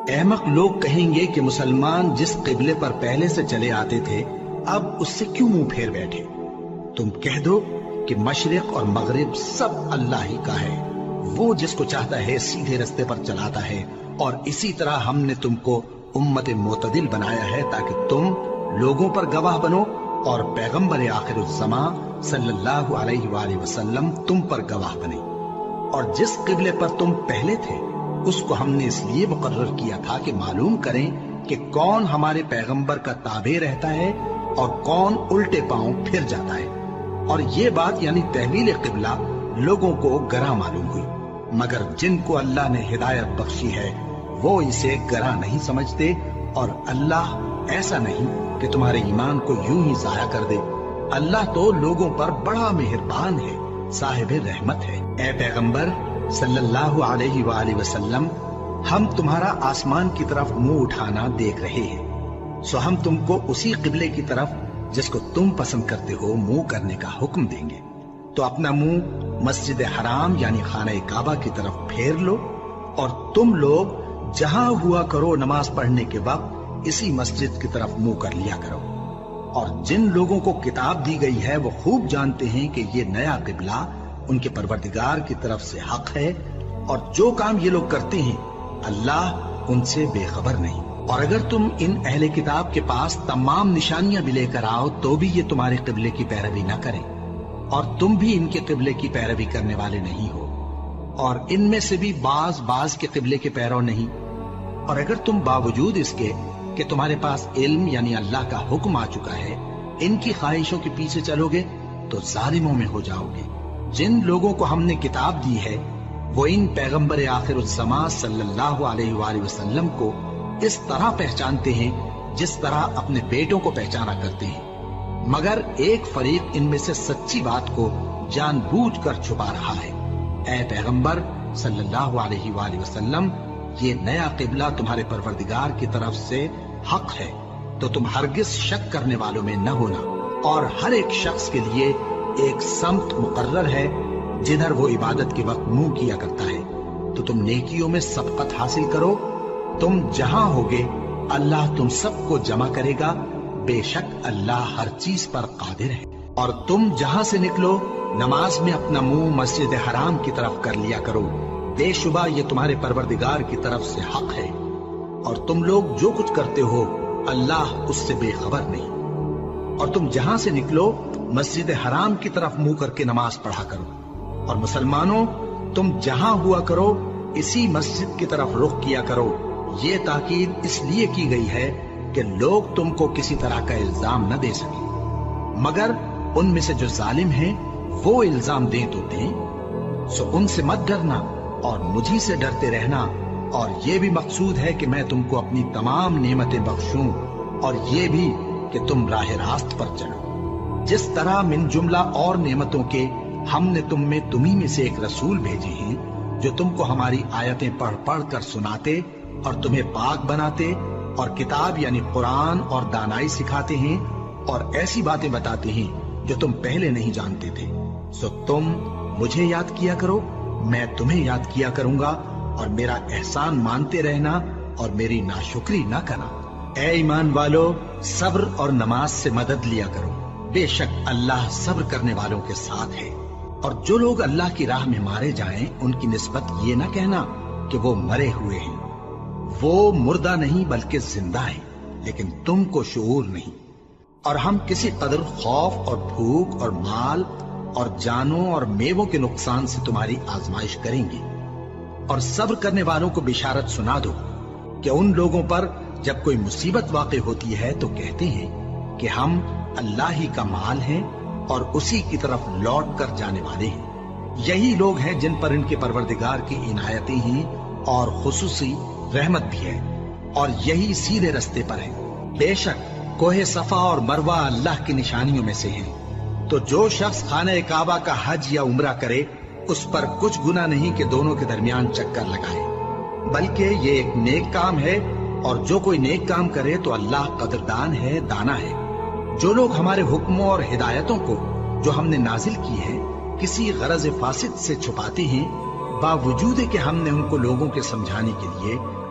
احمق لوگ کہیں گے کہ مسلمان جس قبلے پر پہلے سے چلے آتے تھے اب اس سے کیوں منہ پھیر بیٹھے؟ تم کہہ دو کہ مشرق اور مغرب سب اللہ ہی کا ہے، وہ جس کو چاہتا ہے سیدھے رستے پر چلاتا ہے، اور اسی طرح ہم نے تم کو امت معتدل بنایا ہے تاکہ تم لوگوں پر گواہ بنو اور پیغمبر آخر الزماں صلی اللہ علیہ وآلہ وسلم تم پر گواہ بنے۔ اور جس قبلے پر تم پہلے تھے اس کو ہم نے اس لیے مقرر کیا تھا کہ معلوم کریں کہ کون ہمارے پیغمبر کا تابع رہتا ہے اور کون الٹے پاؤں پھر جاتا ہے۔ اور یہ بات یعنی تحویل قبلہ لوگوں کو گراں معلوم ہوئی، مگر جن کو اللہ نے ہدایت بخشی ہے وہ اسے گراں نہیں سمجھتے، اور اللہ ایسا نہیں کہ تمہارے ایمان کو یوں ہی ضائع کر دے۔ اللہ تو لوگوں پر بڑا مہربان ہے، صاحب رحمت ہے۔ اے پیغمبر صلی اللہ علیہ وآلہ وسلم، ہم تمہارا آسمان کی طرف منہ اٹھانا دیکھ رہے ہیں، سو ہم تم کو اسی قبلے کی طرف جس کو تم پسند کرتے ہو منہ کرنے کا حکم دیں گے۔ تو اپنا منہ مسجد حرام یعنی خانہ کعبہ کی طرف پھیر لو، اور تم لوگ جہاں ہوا کرو نماز پڑھنے کے وقت اسی مسجد کی طرف منہ کر لیا کرو۔ اور جن لوگوں کو کتاب دی گئی ہے وہ خوب جانتے ہیں کہ یہ نیا قبلہ ان کے پروردگار کی طرف سے حق ہے، اور جو کام یہ لوگ کرتے ہیں اللہ ان سے بے خبر نہیں۔ اور اگر تم ان اہل کتاب کے پاس تمام نشانیاں بھی لے کر آؤ تو بھی یہ تمہارے قبلے کی پیروی نہ کریں، اور تم بھی ان کے قبلے کی پیروی کرنے والے نہیں ہو، اور ان میں سے بھی بعض کے قبلے کے پیرو نہیں۔ اور اگر تم باوجود اس کے کہ تمہارے پاس علم یعنی اللہ کا حکم آ چکا ہے ان کی خواہشوں کے پیچھے چلو گے تو ظالموں میں ہو جاؤ گے۔ جن لوگوں کو ہم نے کتاب دی ہے وہ ان پیغمبر آخر الزماں صلی اللہ علیہ وآلہ وسلم کو اس طرح پہچانتے ہیں جس طرح اپنے بیٹوں کو پہچانا کرتے ہیں، مگر ایک فریق ان میں سے سچی بات کو جان بوجھ کر چھپا رہا ہے۔ اے پیغمبر صلی اللہ علیہ وآلہ وسلم، یہ نیا قبلہ تمہارے پروردگار کی طرف سے حق ہے، تو تم ہرگز شک کرنے والوں میں نہ ہونا، اور ہر ایک شخص کے لیے ایک سمت مقرر ہے جدھر وہ عبادت کے وقت منہ کیا کرتا ہے، تو تم نیکیوں میں سبقت حاصل کرو۔ تم جہاں ہوگے اللہ تم سب کو جمع کرے گا، بے شک اللہ ہر چیز پر قادر ہے۔ اور تم جہاں سے نکلو نماز میں اپنا منہ مسجد حرام کی طرف کر لیا کرو، بے شبہ یہ تمہارے پروردگار کی طرف سے حق ہے، اور تم لوگ جو کچھ کرتے ہو اللہ اس سے بے خبر نہیں۔ اور تم جہاں سے نکلو مسجد حرام کی طرف منہ کر کے نماز پڑھا کرو، اور مسلمانوں تم جہاں ہوا کرو اسی مسجد کی طرف رخ کیا کرو۔ یہ تاکید اس لیے کی گئی ہے کہ لوگ تم کو کسی طرح کا الزام نہ دے سکیں، مگر ان میں سے جو ظالم ہیں وہ الزام دیں تو دیں، سو ان سے مت ڈرنا اور مجھی سے ڈرتے رہنا، اور یہ بھی مقصود ہے کہ میں تم کو اپنی تمام نعمتیں بخشوں، اور یہ بھی کہ تم راہ راست پر چلو۔ جس طرح من جملہ اور نعمتوں کے ہم نے تم میں تمہیں میں سے ایک رسول بھیجے ہیں جو تم کو ہماری آیتیں پڑھ پڑھ کر سناتے اور تمہیں پاک بناتے، اور کتاب یعنی قرآن اور دانائی سکھاتے ہیں، اور ایسی باتیں بتاتے ہیں جو تم پہلے نہیں جانتے تھے۔ سو تم مجھے یاد کیا کرو، میں تمہیں یاد کیا کروں گا، اور میرا احسان مانتے رہنا اور میری ناشکری نہ کرنا۔ اے ایمان والو، صبر اور نماز سے مدد لیا کرو، بے شک اللہ صبر کرنے والوں کے ساتھ ہے۔ اور جو لوگ اللہ کی راہ میں مارے جائیں ان کی نسبت یہ نہ کہنا کہ وہ مرے ہوئے ہیں، وہ مردہ نہیں بلکہ زندہ ہیں، لیکن تم کو شعور نہیں۔ اور ہم کسی قدر خوف اور بھوک اور مال اور جانوں اور میووں کے نقصان سے تمہاری آزمائش کریں گے، اور صبر کرنے والوں کو بشارت سنا دو کہ ان لوگوں پر جب کوئی مصیبت واقع ہوتی ہے تو کہتے ہیں کہ ہم اللہ ہی کا مال ہیں اور اسی کی طرف لوٹ کر جانے والے ہیں۔ یہی لوگ ہیں جن پر ان کے پروردگار کی عنایتیں ہیں اور خصوصی رحمت بھی ہے، اور یہی سیدھے رستے پر ہیں۔ بے شک کوہ صفا اور مروہ اللہ کی نشانیوں میں سے ہیں، تو جو شخص خانہ کعبہ کا حج یا عمرہ کرے اس پر کچھ گناہ نہیں کہ دونوں کے درمیان چکر لگائے، بلکہ یہ ایک نیک کام ہے، اور جو کوئی نیک کام کرے تو اللہ قدردان ہے، دانا ہے۔ جو لوگ ہمارے حکموں اور ہدایتوں کو جو ہم نے نازل کی ہے کسی غرض فاسد سے چھپاتے ہیں، باوجود کہ ہم نے ان کو لوگوں کے سمجھانے کے لیے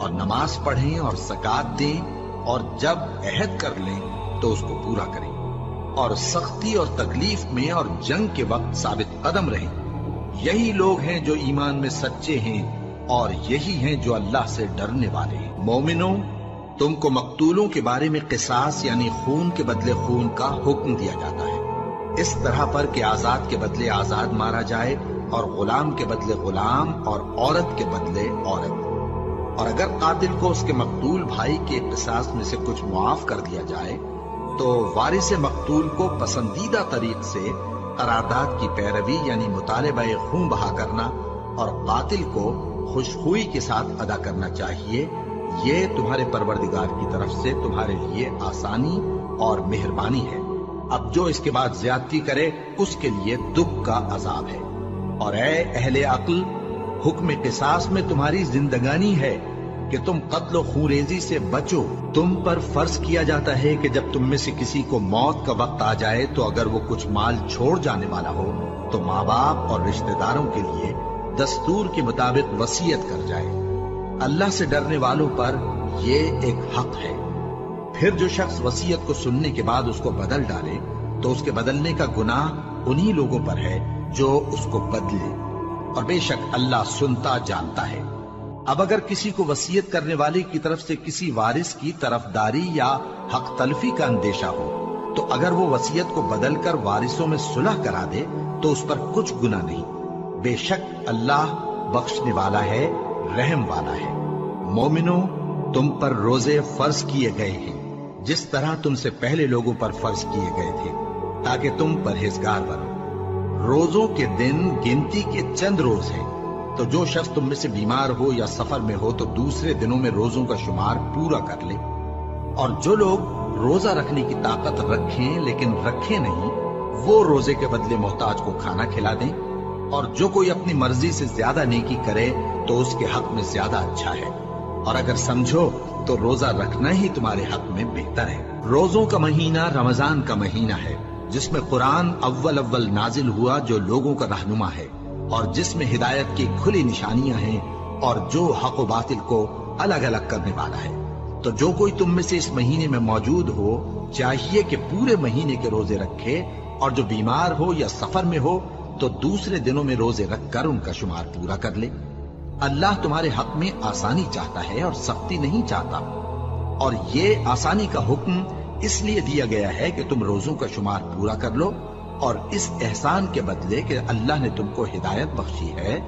اور نماز پڑھیں اور زکات دیں، اور جب عہد کر لیں تو اس کو پورا کریں، اور سختی اور تکلیف میں اور جنگ کے وقت ثابت قدم رہیں۔ یہی لوگ ہیں جو ایمان میں سچے ہیں، اور یہی ہیں جو اللہ سے ڈرنے والے ہیں۔ مومنوں، تم کو مقتولوں کے بارے میں قصاص یعنی خون کے بدلے خون کا حکم دیا جاتا ہے، اس طرح پر کہ آزاد کے بدلے آزاد مارا جائے، اور غلام کے بدلے غلام، اور عورت کے بدلے عورت۔ اور اگر قاتل کو اس کے مقتول بھائی کے قصاص میں سے کچھ معاف کر دیا جائے تو وارث مقتول کو پسندیدہ طریق سے قرارداد کی پیروی یعنی مطالبہ خون بہا کرنا اور قاتل کو خوشخوئی کے ساتھ ادا کرنا چاہیے۔ یہ تمہارے پروردگار کی طرف سے تمہارے لیے آسانی اور مہربانی ہے۔ اب جو اس کے بعد زیادتی کرے اس کے لیے دکھ کا عذاب ہے۔ اور اے اہل عقل، حکم قصاص میں تمہاری زندگانی ہے کہ تم قتل و خونریزی سے بچو۔ تم پر فرض کیا جاتا ہے کہ جب تم میں سے کسی کو موت کا وقت آ جائے تو اگر وہ کچھ مال چھوڑ جانے والا ہو تو ماں باپ اور رشتہ داروں کے لیے دستور کے مطابق وصیت کر جائے۔ اللہ سے ڈرنے والوں پر یہ ایک حق ہے۔ پھر جو شخص وصیت کو سننے کے بعد اس کو بدل ڈالے تو اس کے بدلنے کا گناہ انہی لوگوں پر ہے جو اس کو بدلے، اور بے شک اللہ سنتا جانتا ہے۔ اب اگر کسی کو وصیت کرنے والے کی طرف سے کسی وارث کی طرفداری یا حق تلفی کا اندیشہ ہو تو اگر وہ وصیت کو بدل کر وارثوں میں صلح کرا دے تو اس پر کچھ گناہ نہیں، بے شک اللہ بخشنے والا ہے، رحم والا ہے۔ مومنوں، تم پر روزے فرض کیے گئے ہیں جس طرح تم سے پہلے لوگوں پر فرض کیے گئے تھے تاکہ تم پرہیزگار بنو۔ روزوں کے دن گنتی کے چند روز ہیں، تو جو شخص تم میں سے بیمار ہو یا سفر میں ہو تو دوسرے دنوں میں روزوں کا شمار پورا کر لے۔ اور جو لوگ روزہ رکھنے کی طاقت رکھیں لیکن رکھیں نہیں، وہ روزے کے بدلے محتاج کو کھانا کھلا دیں۔ اور جو کوئی اپنی مرضی سے زیادہ نیکی کرے تو اس کے حق میں زیادہ اچھا ہے، اور اگر سمجھو تو روزہ رکھنا ہی تمہارے حق میں بہتر ہے۔ روزوں کا مہینہ رمضان کا مہینہ ہے جس میں قرآن اول نازل ہوا، جو لوگوں کا رہنما ہے اور جس میں ہدایت کی کھلی نشانیاں ہیں اور جو حق و باطل کو الگ الگ کرنے والا ہے۔ تو جو کوئی تم میں سے اس مہینے میں موجود ہو چاہیے کہ پورے مہینے کے روزے رکھے، اور جو بیمار ہو یا سفر میں ہو تو دوسرے دنوں میں روزے رکھ کر ان کا شمار پورا کر لے۔ اللہ تمہارے حق میں آسانی چاہتا ہے اور سختی نہیں چاہتا، اور یہ آسانی کا حکم اس لیے دیا گیا ہے کہ تم روزوں کا شمار پورا کر لو، اور اس احسان کے بدلے کہ اللہ نے تم کو ہدایت بخشی ہے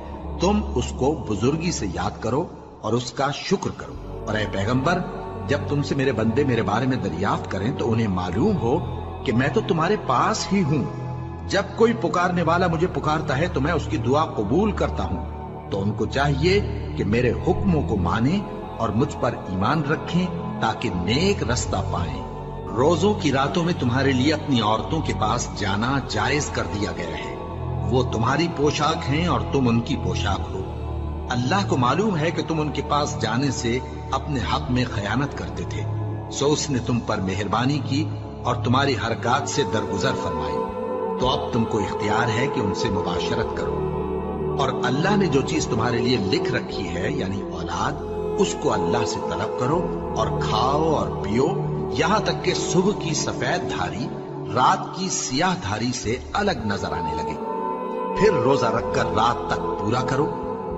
تم اس کو بزرگی سے یاد کرو اور اس کا شکر کرو۔ اور اے پیغمبر، جب تم سے میرے بندے میرے بارے میں دریافت کریں تو انہیں معلوم ہو کہ میں تو تمہارے پاس ہی ہوں۔ جب کوئی پکارنے والا مجھے پکارتا ہے تو میں اس کی دعا قبول کرتا ہوں۔ تو ان کو چاہیے کہ میرے حکموں کو مانیں اور مجھ پر ایمان رکھیں تاکہ نیک رستہ پائیں۔ روزوں کی راتوں میں تمہارے لیے اپنی عورتوں کے پاس جانا جائز کر دیا گیا ہے۔ وہ تمہاری پوشاک ہیں اور تم ان کی پوشاک ہو۔ اللہ کو معلوم ہے کہ تم ان کے پاس جانے سے اپنے حق میں خیانت کرتے تھے، سو اس نے تم پر مہربانی کی اور تمہاری حرکات سے درگزر فرمائی۔ تو اب تم کو اختیار ہے کہ ان سے مباشرت کرو، اور اللہ نے جو چیز تمہارے لیے لکھ رکھی ہے یعنی اولاد، اس کو اللہ سے طلب کرو اور کھاؤ اور پیو، یہاں تک کہ صبح کی سفید دھاری رات کی سیاہ دھاری سے الگ نظر آنے لگے۔ پھر روزہ رکھ کر رات تک پورا کرو،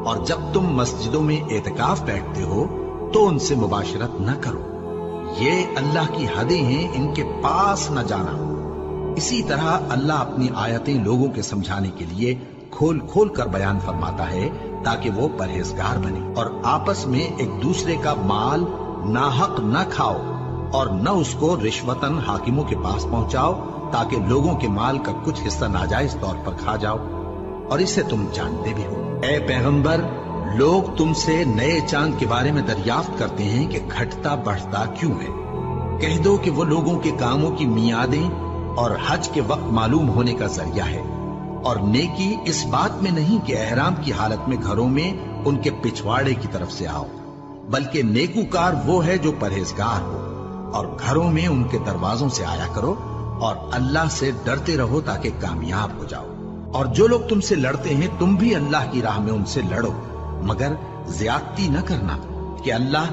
اور جب تم مسجدوں میں اعتکاف بیٹھتے ہو تو ان سے مباشرت نہ کرو، یہ اللہ کی حدیں ہیں، ان کے پاس نہ جانا۔ اسی طرح اللہ اپنی آیتیں لوگوں کے سمجھانے کے لیے کھول کھول کر بیان فرماتا ہے تاکہ وہ پرہیزگار بنے۔ اور آپس میں ایک دوسرے کا مال ناحق نہ کھاؤ، اور نہ اس کو رشوتاً حاکموں کے پاس پہنچاؤ تاکہ لوگوں کے مال کا کچھ حصہ ناجائز طور پر کھا جاؤ، اور اسے تم جانتے بھی ہو۔ اے پیغمبر، لوگ تم سے نئے چاند کے بارے میں دریافت کرتے ہیں کہ گھٹتا بڑھتا کیوں ہے۔ کہہ دو کہ وہ لوگوں کے کاموں کی میعادیں اور حج کے وقت معلوم ہونے کا ذریعہ ہے، اور نیکی اس بات میں نہیں کہ احرام کی حالت میں گھروں میں ان کے پچھواڑے کی طرف سے آؤ، بلکہ نیکوکار وہ ہے جو پرہیزگار ہو، اور گھروں میں ان کے دروازوں سے آیا کرو، اور اللہ سے ڈرتے رہو تاکہ کامیاب ہو جاؤ۔ اور جو لوگ تم سے لڑتے ہیں تم بھی اللہ کی راہ میں ان سے لڑو، مگر زیادتی نہ کرنا کہ اللہ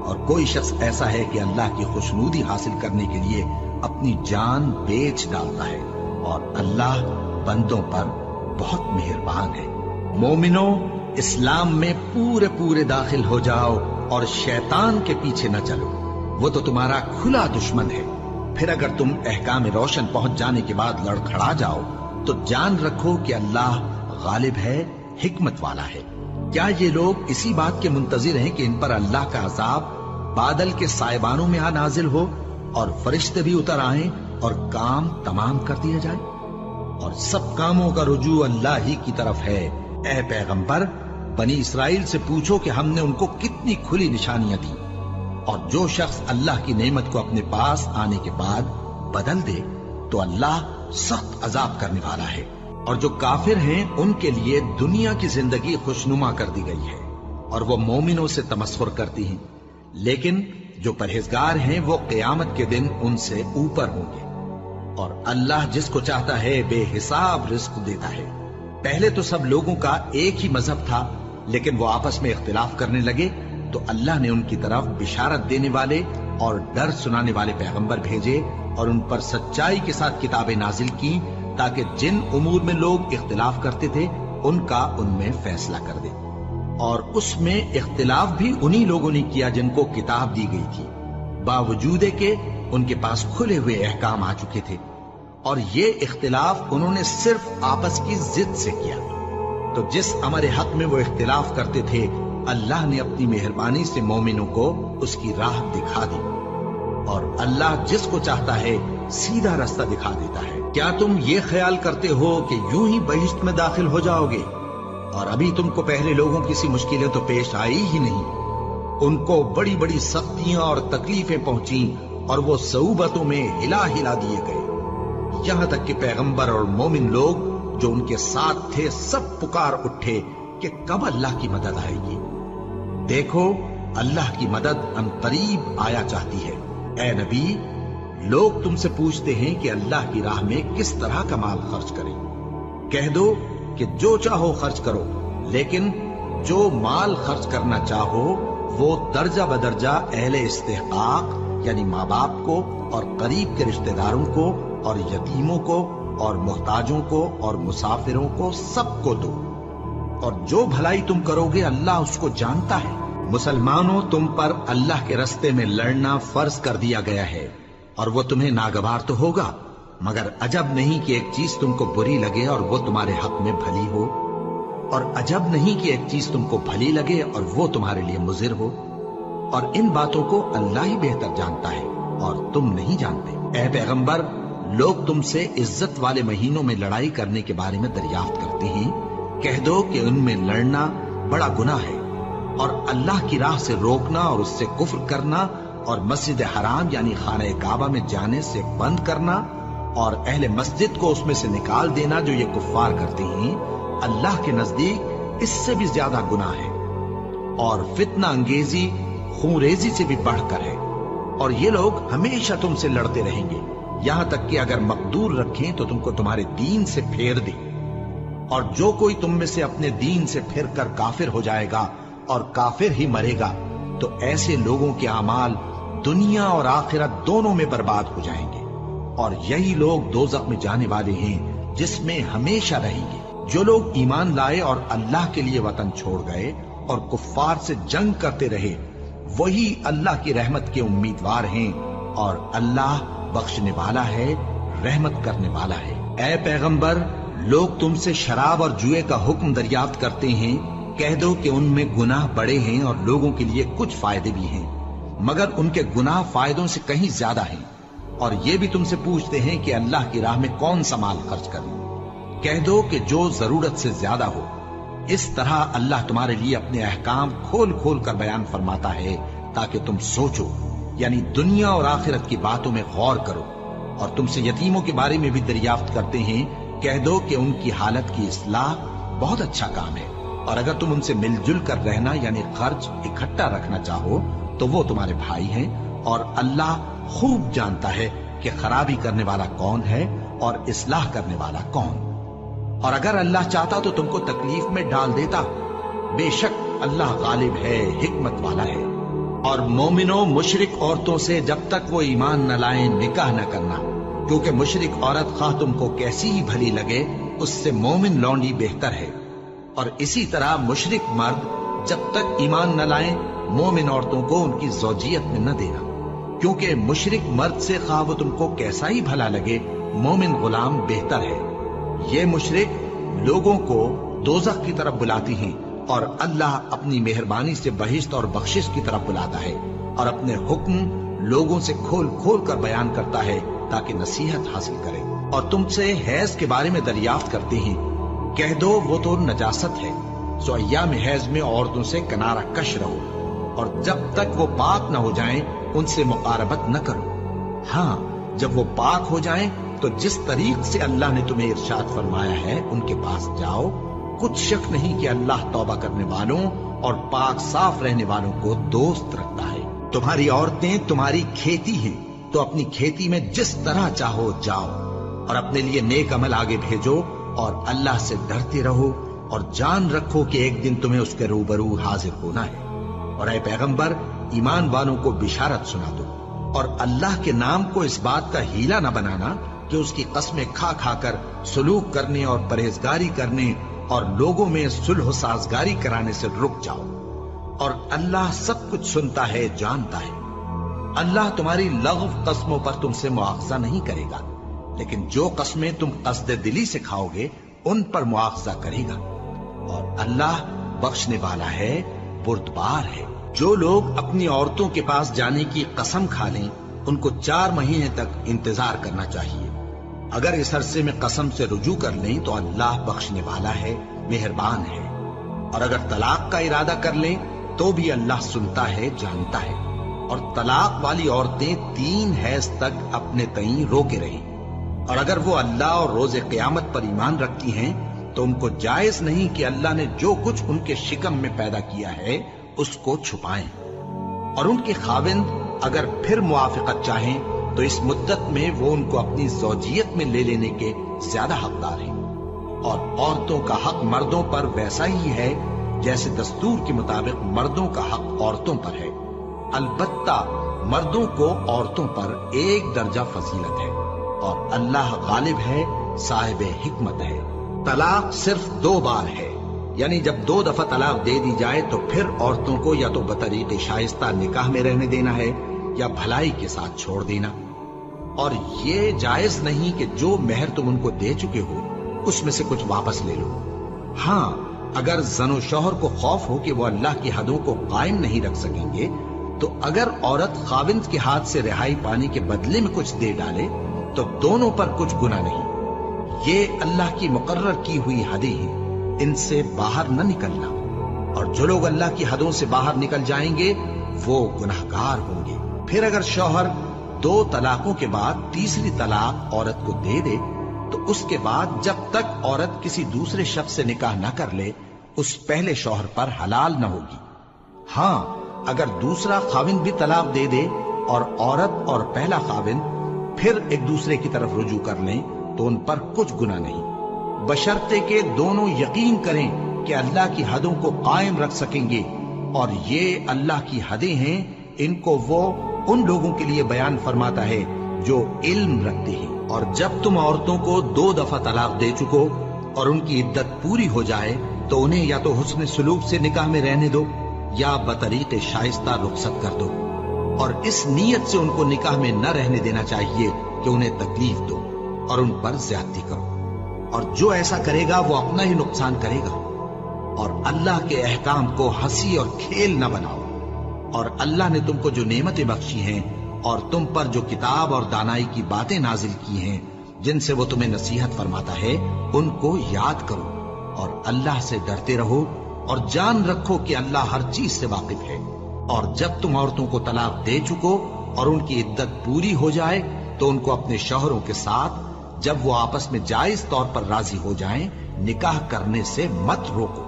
اور کوئی شخص ایسا ہے کہ اللہ کی خوشنودی حاصل کرنے کے لیے اپنی جان بیچ ڈالتا ہے، اور اللہ بندوں پر بہت مہربان ہے۔ مومنو، اسلام میں پورے داخل ہو جاؤ اور شیطان کے پیچھے نہ چلو، وہ تو تمہارا کھلا دشمن ہے۔ پھر اگر تم احکام روشن پہنچ جانے کے بعد لڑکھڑا جاؤ تو جان رکھو کہ اللہ غالب ہے، حکمت والا ہے۔ کیا یہ لوگ اسی بات کے منتظر ہیں کہ ان پر اللہ کا عذاب بادل کے سائبانوں میں آ نازل ہو اور فرشتے بھی اتر آئیں اور کام تمام کر دیا جائے؟ اور سب کاموں کا رجوع اللہ ہی کی طرف ہے۔ اے پیغمبر، بنی اسرائیل سے پوچھو کہ ہم نے ان کو کتنی کھلی نشانیاں دی، اور جو شخص اللہ کی نعمت کو اپنے پاس آنے کے بعد بدل دے تو اللہ سخت عذاب کرنے والا ہے۔ اور جو کافر ہیں ان کے لیے دنیا کی زندگی خوشنما کر دی گئی ہے، اور وہ مومنوں سے تمسخر کرتی ہیں، لیکن جو پرہیزگار ہیں وہ قیامت کے دن ان سے اوپر ہوں گے۔ اور اللہ جس کو چاہتا ہے بے حساب رزق دیتا ہے۔ پہلے تو سب لوگوں کا ایک ہی مذہب تھا، لیکن وہ آپس میں اختلاف کرنے لگے تو اللہ نے ان کی طرف بشارت دینے والے اور ڈر سنانے والے پیغمبر بھیجے، اور ان پر سچائی کے ساتھ کتابیں نازل کی، تاکہ جن امور میں لوگ اختلاف کرتے تھے ان کا ان میں فیصلہ کر دے۔ اور اس میں اختلاف بھی انہی لوگوں نے کیا جن کو کتاب دی گئی تھی، باوجود کہ ان کے پاس کھلے ہوئے احکام آ چکے تھے، اور یہ اختلاف انہوں نے صرف آپس کی ضد سے کیا۔ تو جس امر حق میں وہ اختلاف کرتے تھے اللہ نے اپنی مہربانی سے مومنوں کو اس کی راہ دکھا دی، اور اللہ جس کو چاہتا ہے سیدھا راستہ دکھا دیتا ہے۔ کیا تم یہ خیال کرتے ہو کہ یوں ہی بہشت میں داخل ہو جاؤ گے؟ اور ابھی تم کو پہلے لوگوں کی سی مشکلیں تو پیش آئی ہی نہیں، ان کو بڑی بڑی سختیاں اور تکلیفیں پہنچیں، اور وہ صعوبتوں میں ہلا ہلا دیے گئے، یہاں تک کہ پیغمبر اور مومن لوگ جو ان کے ساتھ تھے سب پکار اٹھے کہ کب اللہ کی مدد آئے گی۔ دیکھو، اللہ کی مدد ان قریب آیا چاہتی ہے۔ اے نبی، لوگ تم سے پوچھتے ہیں کہ اللہ کی راہ میں کس طرح کا مال خرچ کریں۔ کہہ دو کہ جو چاہو خرچ کرو، لیکن جو مال خرچ کرنا چاہو وہ درجہ بدرجہ اہل استحقاق یعنی ماں باپ کو اور قریب کے رشتہ داروں کو اور یتیموں کو اور محتاجوں کو اور مسافروں کو سب کو دو، اور جو بھلائی تم کرو گے اللہ اس کو جانتا ہے۔ مسلمانوں، تم پر اللہ کے رستے میں لڑنا فرض کر دیا گیا ہے، اور وہ تمہیں ناگوار تو ہوگا، مگر عجب نہیں کہ ایک چیز تم کو بری لگے اور وہ تمہارے حق میں بھلی ہو، اور عجب نہیں کہ ایک چیز تم کو بھلی لگے اور وہ تمہارے لیے مضر ہو، اور ان باتوں کو اللہ ہی بہتر جانتا ہے اور تم نہیں جانتے۔ اے پیغمبر، لوگ تم سے عزت والے مہینوں میں لڑائی کرنے کے بارے میں دریافت کرتے ہیں، کہہ دو کہ ان میں لڑنا بڑا گناہ ہے، اور اللہ کی راہ سے روکنا اور اس سے کفر کرنا اور مسجد حرام یعنی خانہ کعبہ میں جانے سے بند کرنا اور اہل مسجد کو اس میں سے نکال دینا جو یہ کفار کرتے ہیں، اللہ کے نزدیک اس سے بھی زیادہ گناہ ہے، اور فتنہ انگیزی خونریزی سے بھی بڑھ کر ہے، اور یہ لوگ ہمیشہ تم سے لڑتے رہیں گے، یہاں تک کہ اگر مقدور رکھیں تو تم کو تمہارے دین سے پھیر دیں، اور جو کوئی تم میں سے اپنے دین سے پھر کر کافر ہو جائے گا اور کافر ہی مرے گا تو ایسے لوگوں کے اعمال دنیا اور آخرت دونوں میں برباد ہو جائیں گے، اور یہی لوگ دوزخ میں جانے والے ہیں جس میں ہمیشہ رہیں گے۔ جو لوگ ایمان لائے اور اللہ کے لیے وطن چھوڑ گئے اور کفار سے جنگ کرتے رہے وہی اللہ کی رحمت کے امیدوار ہیں، اور اللہ بخشنے والا ہے، رحمت کرنے والا ہے۔ اے پیغمبر، لوگ تم سے شراب اور جوئے کا حکم دریافت کرتے ہیں، کہہ دو کہ ان میں گناہ بڑے ہیں اور لوگوں کے لیے کچھ فائدے بھی ہیں، مگر ان کے گناہ فائدوں سے کہیں زیادہ ہیں۔ اور یہ بھی تم سے پوچھتے ہیں کہ اللہ کی راہ میں کون سا مال خرچ کریں، کہہ دو کہ جو ضرورت سے زیادہ ہو۔ اس طرح اللہ تمہارے لیے اپنے احکام کھول کھول کر بیان فرماتا ہے تاکہ تم سوچو، یعنی دنیا اور آخرت کی باتوں میں غور کرو۔ اور تم سے یتیموں کے بارے میں بھی دریافت کرتے ہیں، کہہ دو کہ ان کی حالت کی اصلاح بہت اچھا کام ہے، اور اگر تم ان سے مل جل کر رہنا یعنی خرچ اکٹھا رکھنا چاہو تو وہ تمہارے بھائی ہیں، اور اللہ خوب جانتا ہے کہ خرابی کرنے والا کون ہے اور اصلاح کرنے والا کون۔ اور اگر اللہ چاہتا تو تم کو تکلیف میں ڈال دیتا، بے شک اللہ غالب ہے، حکمت والا ہے۔ اور مومنوں مشرک عورتوں سے جب تک وہ ایمان نہ لائیں نکاح نہ کرنا، کیونکہ مشرک عورت خواہ تم کو کیسی ہی بھلی لگے اس سے مومن لونڈی بہتر ہے۔ اور اسی طرح مشرک مرد جب تک ایمان نہ لائیں مومن عورتوں کو ان کی زوجیت میں نہ دینا، کیونکہ مشرک مرد سے خواہ وہ تم کو کیسا ہی بھلا لگے مومن غلام بہتر ہے۔ یہ مشرک لوگوں کو دوزخ کی طرف بلاتی ہیں، اور اللہ اپنی مہربانی سے بہشت اور بخشش کی طرف بلاتا ہے، اور اپنے حکم لوگوں سے کھول کھول کر بیان کرتا ہے تاکہ نصیحت حاصل کرے۔ اور تم سے حیض کے بارے میں دریافت کرتے ہیں، کہہ دو وہ تو نجاست ہے، سو ایام حیض میں عورتوں سے کنارہ کش رہو، اور جب تک وہ پاک نہ ہو جائیں ان سے مقاربت نہ کرو۔ ہاں جب وہ پاک ہو جائیں تو جس طریق سے اللہ نے تمہیں ارشاد فرمایا ہے ان کے پاس جاؤ، کچھ شک نہیں کہ اللہ توبہ کرنے والوں اور پاک صاف رہنے والوں کو دوست رکھتا ہے۔ تمہاری عورتیں تمہاری کھیتی ہیں، تو اپنی کھیتی میں جس طرح چاہو جاؤ، اور اپنے لیے نیک عمل آگے بھیجو، اور اللہ سے ڈرتے رہو، اور جان رکھو کہ ایک دن تمہیں اس کے روبرو حاضر ہونا ہے۔ اور اے پیغمبر ایمان والوں کو بشارت سنا دو، اور اللہ کے نام کو اس بات کا ہیلہ نہ بنانا کہ اس کی قسمیں کھا کھا کر سلوک کرنے اور پرہیزگاری کرنے اور لوگوں میں صلح و سازگاری کرانے سے رک جاؤ، اور اللہ سب کچھ سنتا ہے جانتا ہے۔ اللہ تمہاری لغو قسموں پر تم سے مواخذہ نہیں کرے گا، لیکن جو قسمیں تم قصد دلی سے کھاؤ گے ان پر مواخذہ کرے گا، اور اللہ بخشنے والا ہے، بردبار ہے۔ جو لوگ اپنی عورتوں کے پاس جانے کی قسم کھا لیں ان کو 4 مہینے تک انتظار کرنا چاہیے۔ اگر اس عرصے میں قسم سے رجوع کر لیں تو اللہ بخشنے والا ہے، مہربان ہے۔ اور اگر طلاق کا ارادہ کر لیں تو بھی اللہ سنتا ہے، جانتا ہے۔ اور طلاق والی عورتیں 3 حیض تک اپنے تئیں روکے رہیں، اور اگر وہ اللہ اور روز قیامت پر ایمان رکھتی ہیں تو ان کو جائز نہیں کہ اللہ نے جو کچھ ان کے شکم میں پیدا کیا ہے اس کو چھپائیں۔ اور ان کے خاوند اگر پھر موافقت چاہیں تو اس مدت میں وہ ان کو اپنی زوجیت میں لے لینے کے زیادہ حقدار ہیں۔ اور عورتوں کا حق مردوں پر ویسا ہی ہے جیسے دستور کے مطابق مردوں کا حق عورتوں پر ہے، البتہ مردوں کو عورتوں پر 1 درجہ فضیلت ہے، اور اللہ غالب ہے، صاحب حکمت ہے۔ طلاق صرف 2 بار ہے، یعنی جب 2 دفعہ طلاق دے دی جائے تو پھر عورتوں کو یا تو بطریق شائستہ نکاح میں رہنے دینا ہے یا بھلائی کے ساتھ چھوڑ دینا۔ اور یہ جائز نہیں کہ جو مہر تم ان کو دے چکے ہو اس میں سے کچھ واپس لے لو۔ ہاں اگر زن و شوہر کو خوف ہو کہ وہ اللہ کی حدوں کو قائم نہیں رکھ سکیں گے تو اگر عورت خاوند کے ہاتھ سے رہائی پانے کے بدلے میں کچھ دے ڈالے تو دونوں پر کچھ گناہ نہیں۔ یہ اللہ کی مقرر کی ہوئی حدیں ہیں، ان سے باہر نہ نکلنا، اور جو لوگ اللہ کی حدوں سے باہر نکل جائیں گے وہ گناہگار ہوں گے۔ پھر اگر شوہر 2 طلاقوں کے بعد تیسری طلاق عورت کو دے دے تو اس کے بعد جب تک عورت کسی دوسرے شخص سے نکاح نہ کر لے اس پہلے شوہر پر حلال نہ ہوگی۔ ہاں اگر دوسرا خاوند بھی طلاق دے دے اور عورت اور پہلا خاوند پھر ایک دوسرے کی طرف رجوع کر لیں تو ان پر کچھ گناہ نہیں، بشرطے کہ دونوں یقین کریں کہ اللہ کی حدوں کو قائم رکھ سکیں گے، اور یہ اللہ کی حدیں ہیں، ان کو وہ ان لوگوں کے لیے بیان فرماتا ہے جو علم رکھتے ہیں۔ اور جب تم عورتوں کو 2 دفعہ طلاق دے چکو اور ان کی عدت پوری ہو جائے تو انہیں یا تو حسن سلوک سے نکاح میں رہنے دو یا بطریق شائستہ رخصت کر دو، اور اس نیت سے ان کو نکاح میں نہ رہنے دینا چاہیے کہ انہیں تکلیف دو اور ان پر زیادتی کرو، اور جو ایسا کرے گا وہ اپنا ہی نقصان کرے گا۔ اور اللہ کے احکام کو ہنسی اور کھیل نہ بناؤ، اور اللہ نے تم کو جو نعمتیں بخشی ہیں اور تم پر جو کتاب اور دانائی کی باتیں نازل کی ہیں جن سے وہ تمہیں نصیحت فرماتا ہے ان کو یاد کرو، اور اللہ سے ڈرتے رہو، اور جان رکھو کہ اللہ ہر چیز سے واقف ہے۔ اور جب تم عورتوں کو طلاق دے چکو اور ان کی عدت پوری ہو جائے تو ان کو اپنے شوہروں کے ساتھ جب وہ آپس میں جائز طور پر راضی ہو جائیں نکاح کرنے سے مت روکو۔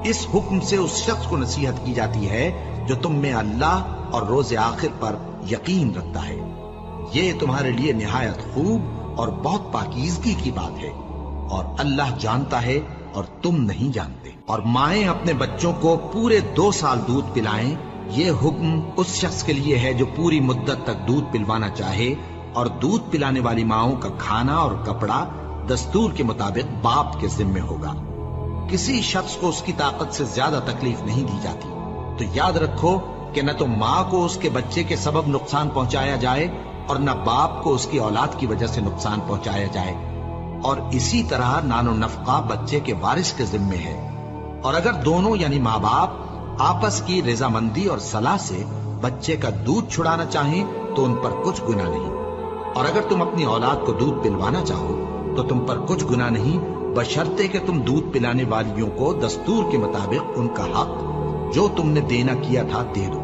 اس حکم سے اس شخص کو نصیحت کی جاتی ہے جو تم میں اللہ اور روز آخر پر یقین رکھتا ہے۔ یہ تمہارے لیے نہایت خوب اور بہت پاکیزگی کی بات ہے، اور اللہ جانتا ہے اور تم نہیں جانتے۔ اور مائیں اپنے بچوں کو پورے 2 سال دودھ پلائیں یہ حکم اس شخص کے لیے ہے جو پوری مدت تک دودھ پلوانا چاہے، اور دودھ پلانے والی ماؤں کا کھانا اور کپڑا دستور کے مطابق باپ کے ذمے ہوگا۔ کسی شخص کو اس کی طاقت سے زیادہ تکلیف نہیں دی جاتی، تو یاد رکھو کہ نہ تو ماں کو اس کے بچے کے سبب نقصان پہنچایا جائے اور نہ باپ کو اس کی اولاد کی وجہ سے نقصان پہنچایا جائے، اور اسی طرح نان و نفقہ بچے کے وارث کے ذمے ہے۔ اور اگر دونوں یعنی ماں باپ آپس کی رضامندی اور صلاح سے بچے کا دودھ چھڑانا چاہیں تو ان پر کچھ گناہ نہیں، اور اگر تم اپنی اولاد کو دودھ پلوانا چاہو تو تم پر کچھ گناہ نہیں، بشرطے کہ تم دودھ پلانے والیوں کو دستور کے مطابق ان کا حق جو تم نے دینا کیا تھا دے دو،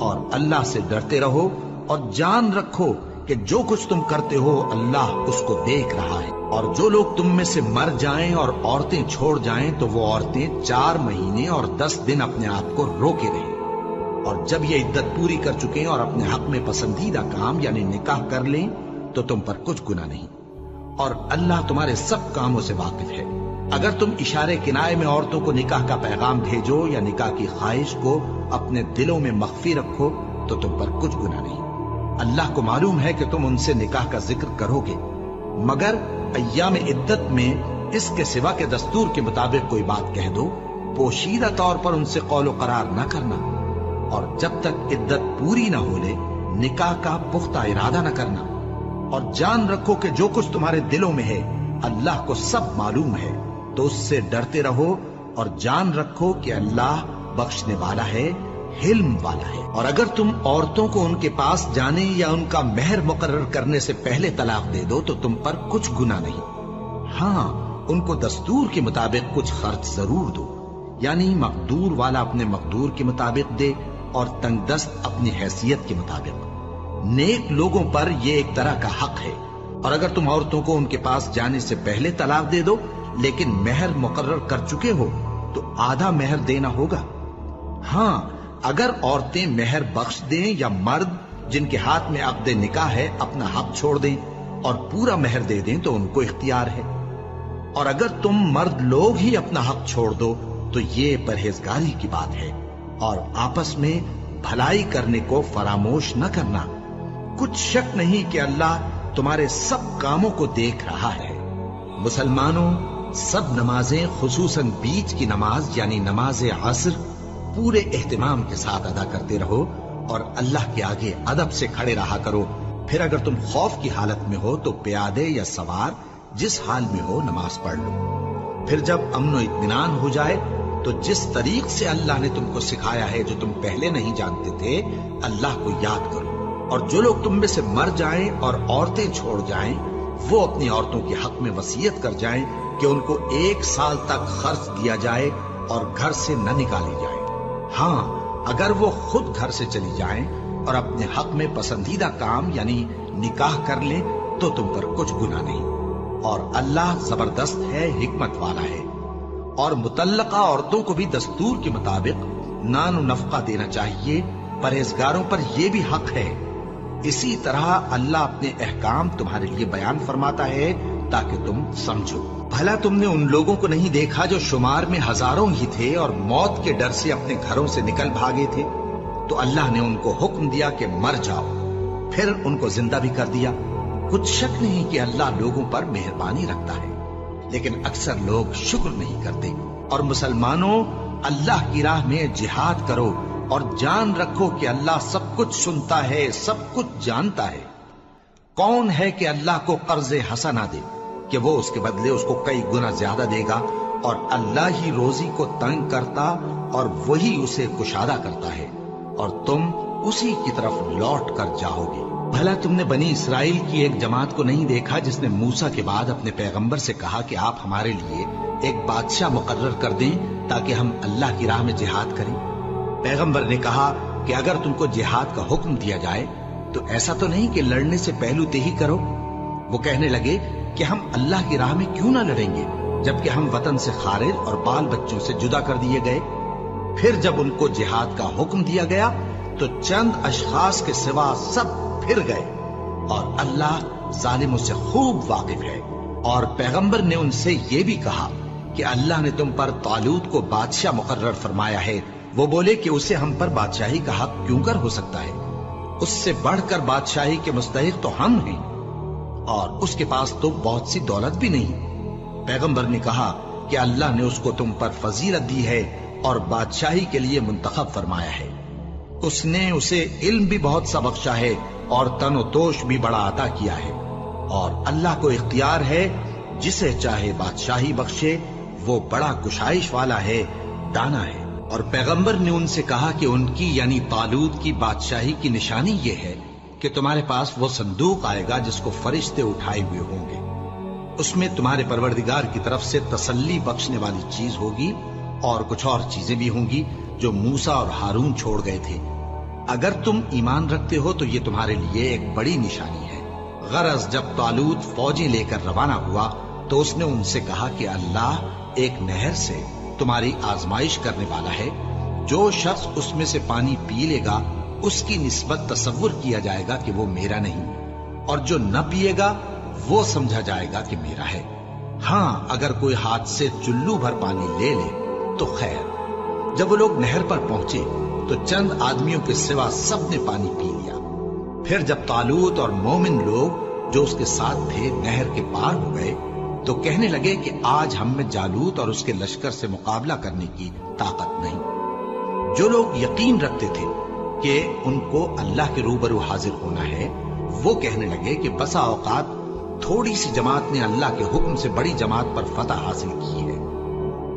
اور اللہ سے ڈرتے رہو اور جان رکھو کہ جو کچھ تم کرتے ہو اللہ اس کو دیکھ رہا ہے۔ اور جو لوگ تم میں سے مر جائیں اور عورتیں چھوڑ جائیں تو وہ عورتیں 4 مہینے اور 10 دن اپنے آپ کو روکے رہیں، اور جب یہ عدت پوری کر چکیں اور اپنے حق میں پسندیدہ کام یعنی نکاح کر لیں تو تم پر کچھ گناہ نہیں، اور اللہ تمہارے سب کاموں سے واقف ہے۔ اگر تم اشارے کنائے میں عورتوں کو نکاح کا پیغام بھیجو یا نکاح کی خواہش کو اپنے دلوں میں مخفی رکھو تو تم پر کچھ گناہ نہیں۔ اللہ کو معلوم ہے کہ تم ان سے نکاح کا ذکر کرو گے، مگر ایام عدت میں اس کے سوا کے دستور کے مطابق کوئی بات کہہ دو، پوشیدہ طور پر ان سے قول و قرار نہ کرنا، اور جب تک عدت پوری نہ ہو لے نکاح کا پختہ ارادہ نہ کرنا، اور جان رکھو کہ جو کچھ تمہارے دلوں میں ہے اللہ کو سب معلوم ہے، تو اس سے ڈرتے رہو اور جان رکھو کہ اللہ بخشنے والا ہے، حلم والا ہے۔ اور اگر تم عورتوں کو ان کے پاس جانے یا ان کا مہر مقرر کرنے سے پہلے طلاق دے دو تو تم پر کچھ گناہ نہیں، ہاں ان کو دستور کے مطابق کچھ خرچ ضرور دو، یعنی مقدور والا اپنے مقدور کے مطابق دے اور تنگ دست اپنی حیثیت کے مطابق۔ نیک لوگوں پر یہ ایک طرح کا حق ہے۔ اور اگر تم عورتوں کو ان کے پاس جانے سے پہلے طلاق دے دو لیکن مہر مقرر کر چکے ہو تو آدھا مہر دینا ہوگا۔ ہاں اگر عورتیں مہر بخش دیں یا مرد جن کے ہاتھ میں عقد نکاح ہے اپنا حق چھوڑ دیں اور پورا مہر دے دیں تو ان کو اختیار ہے، اور اگر تم مرد لوگ ہی اپنا حق چھوڑ دو تو یہ پرہیزگاری کی بات ہے، اور آپس میں بھلائی کرنے کو فراموش نہ کرنا۔ کچھ شک نہیں کہ اللہ تمہارے سب کاموں کو دیکھ رہا ہے۔ مسلمانوں، سب نمازیں خصوصاً بیچ کی نماز یعنی نماز عصر پورے اہتمام کے ساتھ ادا کرتے رہو اور اللہ کے آگے ادب سے کھڑے رہا کرو۔ پھر اگر تم خوف کی حالت میں ہو تو پیادے یا سوار جس حال میں ہو نماز پڑھ لو۔ پھر جب امن و اطمینان ہو جائے تو جس طریق سے اللہ نے تم کو سکھایا ہے جو تم پہلے نہیں جانتے تھے اللہ کو یاد کرو۔ اور جو لوگ تم میں سے مر جائیں اور عورتیں چھوڑ جائیں وہ اپنی عورتوں کے حق میں وصیت کر جائیں کہ ان کو 1 سال تک خرچ دیا جائے اور گھر سے نہ نکالی جائے۔ ہاں اگر وہ خود گھر سے چلی جائیں اور اپنے حق میں پسندیدہ کام یعنی نکاح کر لیں تو تم پر کچھ گناہ نہیں، اور اللہ زبردست ہے، حکمت والا ہے۔ اور مطلقہ عورتوں کو بھی دستور کے مطابق نان و نفقہ دینا چاہیے، پرہیزگاروں پر یہ بھی حق ہے۔ اسی طرح اللہ اپنے احکام تمہارے لیے بیان فرماتا ہے تاکہ تم سمجھو۔ بھلا تم نے ان لوگوں کو نہیں دیکھا جو شمار میں ہزاروں ہی تھے اور موت کے ڈر سے اپنے گھروں سے نکل بھاگے تھے، تو اللہ نے ان کو حکم دیا کہ مر جاؤ، پھر ان کو زندہ بھی کر دیا۔ کچھ شک نہیں کہ اللہ لوگوں پر مہربانی رکھتا ہے، لیکن اکثر لوگ شکر نہیں کرتے۔ اور مسلمانوں، اللہ کی راہ میں جہاد کرو اور جان رکھو کہ اللہ سب کچھ سنتا ہے، سب کچھ جانتا ہے۔ کون ہے کہ اللہ کو قرض حسنہ دے کہ وہ اس کے بدلے اس کو کئی گنا زیادہ دے گا، اور اللہ ہی روزی کو تنگ کرتا اور وہی اسے کشادہ کرتا ہے، اور تم اسی کی طرف لوٹ کر جاؤ گے۔ بھلا تم نے بنی اسرائیل کی ایک جماعت کو نہیں دیکھا جس نے موسیٰ کے بعد اپنے پیغمبر سے کہا کہ آپ ہمارے لیے ایک بادشاہ مقرر کر دیں تاکہ ہم اللہ کی راہ میں جہاد کریں؟ پیغمبر نے کہا کہ اگر تم کو جہاد کا حکم دیا جائے تو ایسا تو نہیں کہ لڑنے سے پہلو تہی کرو۔ وہ کہنے لگے کہ ہم اللہ کی راہ میں کیوں نہ لڑیں گے جبکہ ہم وطن سے خارج اور بال بچوں سے جدا کر دیے گئے۔ پھر جب ان کو جہاد کا حکم دیا گیا تو چند اشخاص کے سوا سب پھر گئے، اور اللہ ظالموں سے خوب واقف ہے۔ اور پیغمبر نے ان سے یہ بھی کہا کہ اللہ نے تم پر طالوت کو بادشاہ مقرر فرمایا ہے، وہ بولے کہ اسے ہم پر بادشاہی کا حق کیوں کر ہو سکتا ہے؟ اس سے بڑھ کر بادشاہی کے مستحق تو ہم ہیں، اور اس کے پاس تو بہت سی دولت بھی نہیں۔ پیغمبر نے کہا کہ اللہ نے اس کو تم پر فضیلت دی ہے اور بادشاہی کے لیے منتخب فرمایا ہے۔ اس نے اسے علم بھی بہت سا بخشا ہے اور تن و توش بھی بڑا عطا کیا ہے، اور اللہ کو اختیار ہے جسے چاہے بادشاہی بخشے، وہ بڑا کشائش والا ہے، دانا ہے۔ اور پیغمبر نے ان سے کہا کہ ان کی یعنی طالوت کی بادشاہی کی نشانی یہ ہے کہ تمہارے پاس وہ صندوق آئے گا جس کو فرشتے اٹھائے ہوئے ہوں گے، اس میں تمہارے پروردگار کی طرف سے تسلی بخشنے والی چیز ہوگی اور کچھ اور چیزیں بھی ہوں گی جو موسیٰ اور ہارون چھوڑ گئے تھے۔ اگر تم ایمان رکھتے ہو تو یہ تمہارے لیے ایک بڑی نشانی ہے۔ غرض جب طالوت فوجیں لے کر روانہ ہوا تو اس نے ان سے کہا کہ اللہ ایک نہر سے تمہاری آزمائش کرنے والا ہے، جو شخص اس میں سے پانی پی لے گا اس کی نسبت تصور کیا جائے گا کہ وہ میرا نہیں، اور جو نہ پیے گا وہ سمجھا جائے گا کہ میرا ہے۔ ہاں اگر کوئی ہاتھ سے چلو بھر پانی لے لے تو خیر۔ جب وہ لوگ نہر پر پہنچے تو چند آدمیوں کے سوا سب نے پانی پی لیا۔ پھر جب طالوت اور مومن لوگ جو اس کے ساتھ تھے نہر کے پار ہو گئے تو کہنے لگے کہ آج ہم میں جالوت اور اس کے لشکر سے مقابلہ کرنے کی طاقت نہیں۔ جو لوگ یقین رکھتے تھے کہ ان کو اللہ کے روبرو حاضر ہونا ہے، وہ کہنے لگے کہ بسا اوقات تھوڑی سی جماعت نے اللہ کے حکم سے بڑی جماعت پر فتح حاصل کی ہے،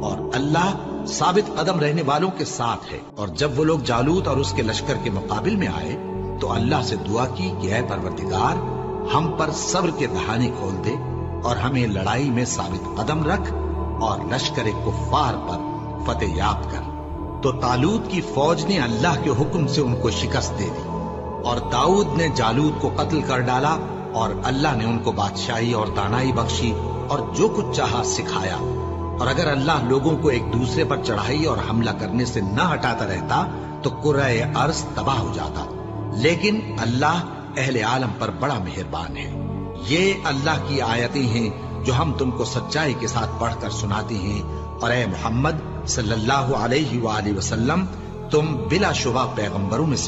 اور اللہ ثابت قدم رہنے والوں کے ساتھ ہے۔ اور جب وہ لوگ جالوت اور اس کے لشکر کے مقابل میں آئے تو اللہ سے دعا کی کہ اے پروردگار، ہم پر صبر کے دہانے کھول دے اور ہمیں لڑائی میں ثابت قدم رکھ اور لشکر کفار پر فتح یاب کر۔ تو طالوت کی فوج نے اللہ کے حکم سے ان کو شکست دے دی، اور داؤد نے جالوت کو قتل کر ڈالا، اور اللہ نے ان کو بادشاہی اور دانائی بخشی اور جو کچھ چاہا سکھایا۔ اور اگر اللہ لوگوں کو ایک دوسرے پر چڑھائی اور حملہ کرنے سے نہ ہٹاتا رہتا تو کرۂ ارض تباہ ہو جاتا، لیکن اللہ اہل عالم پر بڑا مہربان ہے۔ یہ اللہ کی آیتیں ہیں جو ہم تم کو سچائی کے ساتھ پڑھ کر سناتے ہیں، اور اے محمد صلی اللہ علیہ وآلہ وسلم، تم بلا شبہ پیغمبروں میں سے